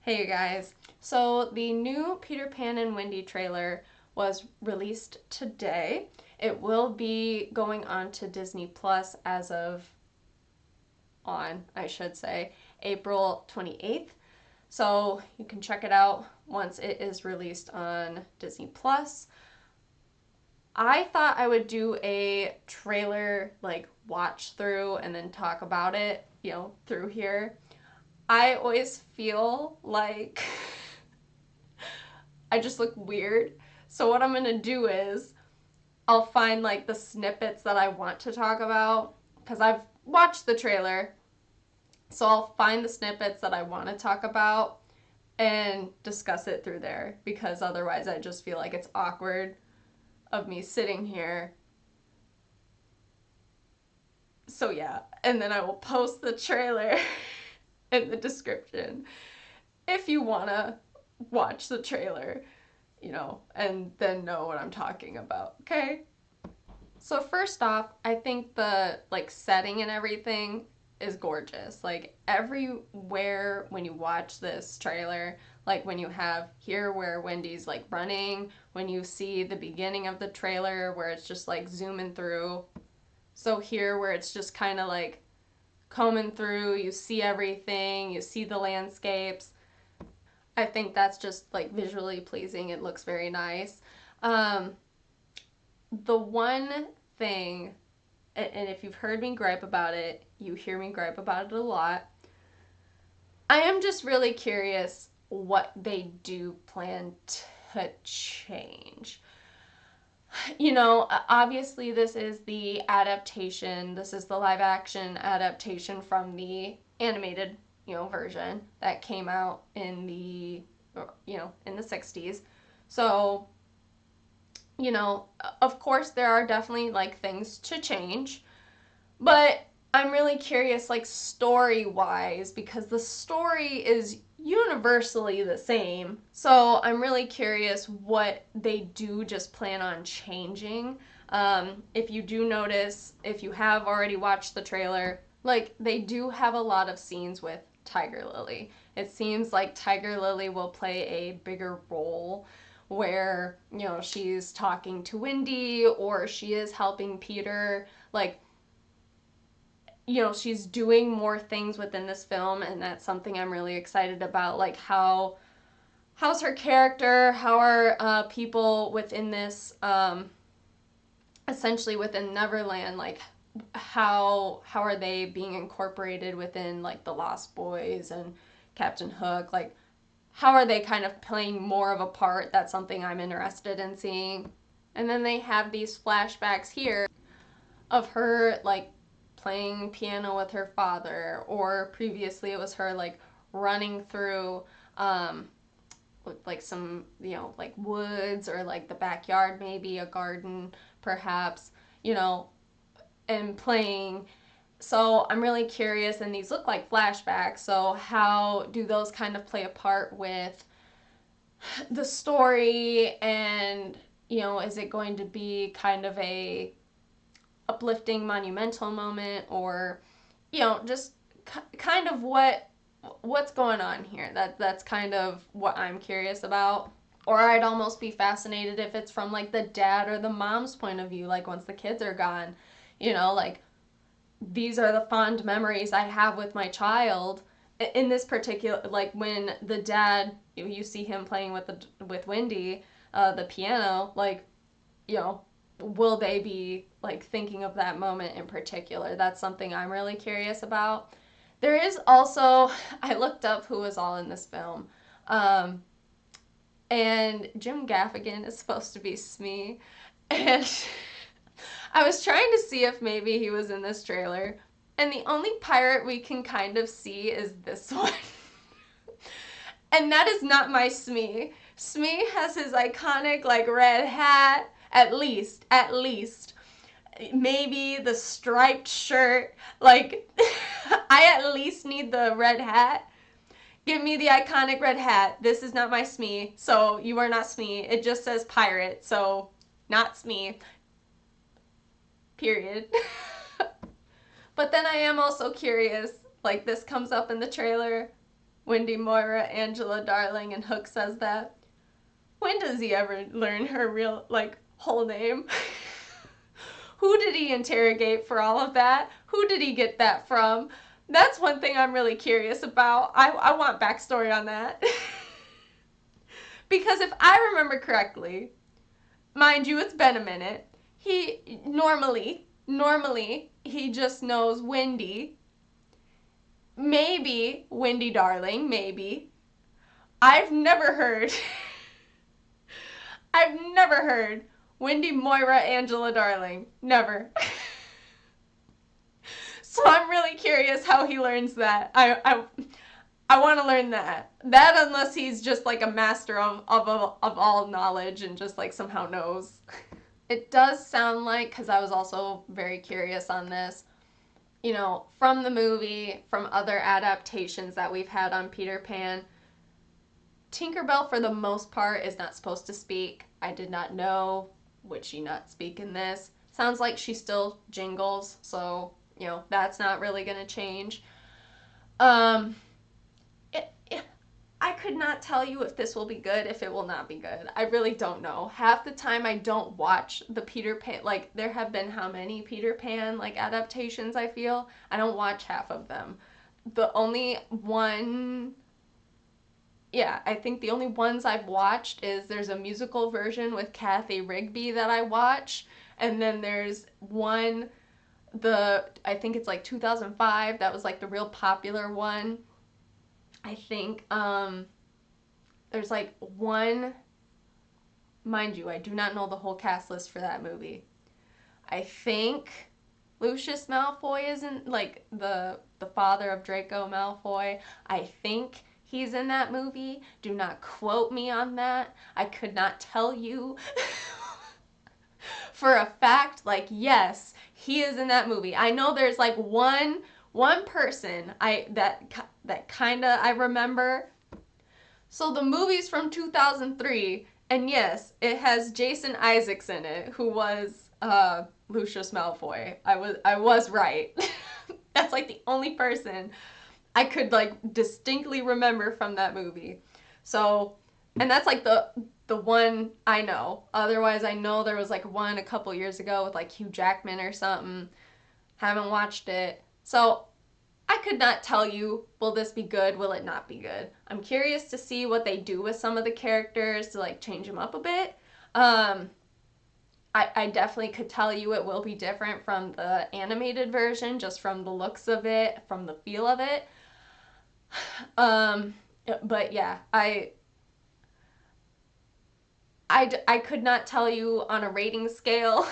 Hey you guys. So the new Peter Pan and Wendy trailer was released today. It will be going on to Disney Plus as of I should say, April 28th. So you can check it out once it is released on Disney Plus. I thought I would do a trailer like watch through and then talk about it, through here. I always feel like I just look weird. So what I'm going to do is I'll find like the snippets that I want to talk about because I've watched the trailer. So I'll find the snippets that I want to talk about and discuss it through there because otherwise I just feel like it's awkward of me sitting here. So yeah, and then I will post the trailer in the description if you want to watch the trailer, and then know what I'm talking about, okay? So first off, I think the like setting and everything is gorgeous. Like everywhere when you watch this trailer, like when you have here where Wendy's like running, when you see the beginning of the trailer where it's just like zooming through. So here where it's just kind of like combing through, you see everything, you see the landscapes. I think that's just like visually pleasing. It looks very nice. Um, the one thing, and if you've heard me gripe about it, you hear me gripe about it a lot. I am just really curious what they do plan to change. Obviously, this is the adaptation, this is the live action adaptation from the animated, version that came out in the 60s. So, of course, there are definitely like things to change, but I'm really curious, like story wise, because the story is universally the same. So I'm really curious what they do just plan on changing. If you do notice, if you have already watched the trailer, like they do have a lot of scenes with Tiger Lily. It seems like Tiger Lily will play a bigger role where, she's talking to Wendy or she is helping Peter. Like, she's doing more things within this film, and that's something I'm really excited about. Like, how's her character? How are people within this, essentially within Neverland? Like, how are they being incorporated within like the Lost Boys and Captain Hook? Like, how are they kind of playing more of a part? That's something I'm interested in seeing. And then they have these flashbacks here of her like playing piano with her father, or previously it was her like running through like some like woods or like the backyard, maybe a garden perhaps, and playing. So I'm really curious, and these look like flashbacks, so how do those kind of play a part with the story? And is it going to be kind of a uplifting monumental moment, or just kind of what's going on here? That's kind of what I'm curious about. Or I'd almost be fascinated if it's from like the dad or the mom's point of view, like once the kids are gone, like these are the fond memories I have with my child. In this particular, like when the dad, you see him playing with Wendy, the piano, like, you know will they be like thinking of that moment in particular? That's something I'm really curious about. There is also, I looked up who was all in this film, um, and Jim Gaffigan is supposed to be Smee, and I was trying to see if maybe he was in this trailer, and the only pirate we can kind of see is this one. And that is not my Smee. Smee has his iconic like red hat, at least. Maybe the striped shirt. Like, I at least need the red hat. Give me the iconic red hat. This is not my Smee, so you are not Smee. It just says pirate, so not Smee. Period. But then I am also curious, like this comes up in the trailer. Wendy, Moira, Angela, Darling, and Hook says that. When does he ever learn her real, like, whole name? Who did he interrogate for all of that? Who did he get that from? That's one thing I'm really curious about. I want backstory on that. Because if I remember correctly, mind you, it's been a minute, he normally, he just knows Wendy. Maybe Wendy Darling, maybe. I've never heard I've never heard Wendy, Moira, Angela, Darling. Never. So I'm really curious how he learns that. I want to learn that. That unless he's just like a master of all knowledge and just like somehow knows. It does sound like, because I was also very curious on this, you know, from the movie, from other adaptations that we've had on Peter Pan, Tinkerbell, for the most part, is not supposed to speak. I did not know. Would she not speak in this? Sounds like she still jingles, so, you know, that's not really going to change. I could not tell you if this will be good, if it will not be good. I really don't know. Half the time I don't watch the Peter Pan, like, there have been how many Peter Pan, like, adaptations, I feel? I don't watch half of them. The only one, yeah, I think the only ones I've watched is there's a musical version with Kathy Rigby that I watch, and then there's one, I think it's like 2005, that was like the real popular one. I think there's like one, mind you, I do not know the whole cast list for that movie. I think Lucius Malfoy isn't, like, the father of Draco Malfoy. I think he's in that movie. Do not quote me on that. I could not tell you for a fact, like, yes, he is in that movie. I know there's like one person that kind of I remember. So the movie's from 2003, and yes, it has Jason Isaacs in it, who was Lucius Malfoy. I was right. That's like the only person I could like distinctly remember from that movie. So, and that's like the one I know. Otherwise, I know there was like one a couple years ago with like Hugh Jackman or something. Haven't watched it. So I could not tell you, will this be good, will it not be good. I'm curious to see what they do with some of the characters to like change them up a bit. I definitely could tell you it will be different from the animated version, just from the looks of it, from the feel of it. Um, but yeah, I could not tell you on a rating scale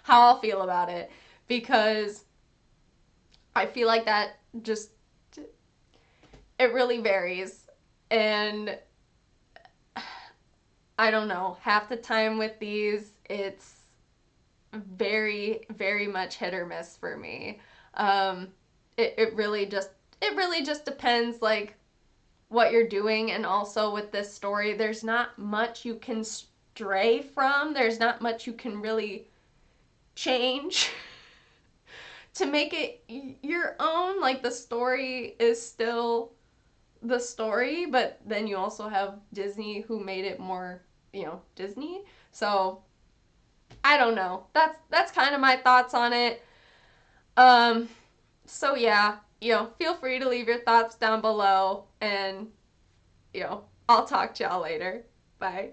how I'll feel about it, because I feel like that just, it really varies. And I don't know, half the time with these, it's very, very much hit or miss for me. Um, it really just depends, like, what you're doing. And also with this story, there's not much you can stray from. There's not much you can really change to make it your own. Like, the story is still the story, but then you also have Disney who made it more, you know, Disney. So I don't know. That's kind of my thoughts on it. Um, so yeah, you know, feel free to leave your thoughts down below, and you know, I'll talk to y'all later. Bye.